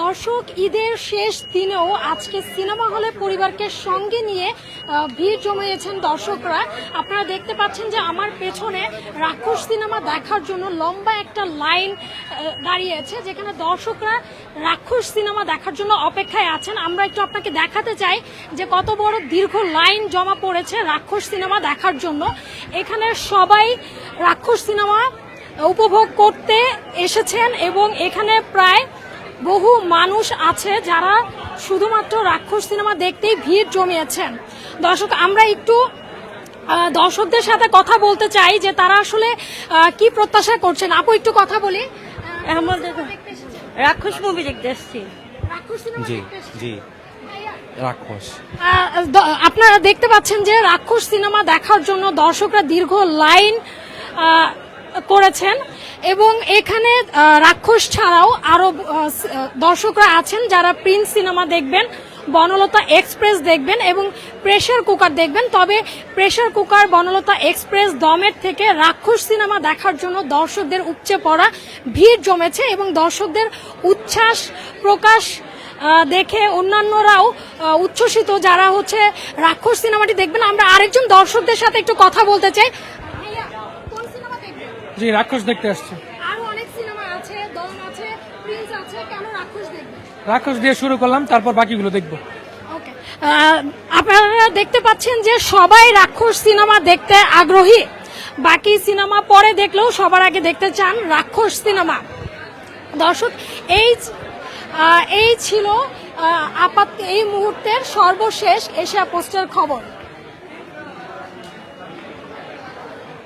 দর্শক, ঈদের শেষ দিনেও আজকে সিনেমা হলে পরিবারকে সঙ্গে নিয়ে ভিড় জমিয়েছেন দর্শকরা। আপনারা দেখতে পাচ্ছেন যে আমার পেছনে রাক্ষস সিনেমা দেখার জন্য লম্বা একটা লাইন দাঁড়িয়েছে, যেখানে দর্শকরা রাক্ষস সিনেমা দেখার জন্য অপেক্ষায় আছেন। আমরা একটু আপনাকে দেখাতে চাই যে কত বড় দীর্ঘ লাইন জমা পড়েছে রাক্ষস সিনেমা দেখার জন্য। এখানে সবাই রাক্ষস সিনেমা উপভোগ করতে এসেছেন এবং এখানে প্রায় বহু মানুষ আছে যারা শুধুমাত্র রাক্ষস সিনেমা দেখতেই ভিড় জমিয়েছেন। দর্শক, আমরা একটু দর্শকদের সাথে কথা বলতে চাই যে তারা আসলে কি প্রত্যাশা করছেন। আপু, একটু কথা বলি। রাক্ষস মুভি দেখতে এসেছি। রাক্ষস আপনারা দেখতে পাচ্ছেন যে রাক্ষস সিনেমা দেখার জন্য দর্শকরা দীর্ঘ লাইন করেছেন এবং এখানে রাক্ষস ছাড়াও আরো দর্শকরা আছেন যারা প্রিন্স সিনেমা দেখবেন, বনলতা এক্সপ্রেস দেখবেন এবং প্রেসার কুকার দেখবেন। তবে প্রেসার কুকার, বনলতা এক্সপ্রেস, দমের থেকে রাক্ষস সিনেমা দেখার জন্য দর্শকদের উপচে পড়া ভিড় জমেছে এবং দর্শকদের উচ্ছ্বাস প্রকাশ দেখে অন্যান্যরাও উচ্ছ্বসিত, যারা হচ্ছে রাক্ষস সিনেমাটি দেখবেন। আমরা আরেকজন দর্শকদের সাথে একটু কথা বলতে চাই। জি, রাক্ষস দেখতে আসছে। আরো অনেক সিনেমা আছে, দম আছে, প্রিন্স আছে, কেন রাক্ষস দেখবেন? রাক্ষস দিয়ে শুরু করলাম, তারপর বাকিগুলো দেখবো। ওকে, আপনারা দেখতে পাচ্ছেন যে সবাই রাক্ষস সিনেমা দেখতে আগ্রহী। বাকি সিনেমা পরে দেখলেও সবার আগে দেখতে চান রাক্ষস সিনেমা। দর্শক, এই ছিল এই মুহূর্তের সর্বশেষ এশিয়া পোস্টের খবর।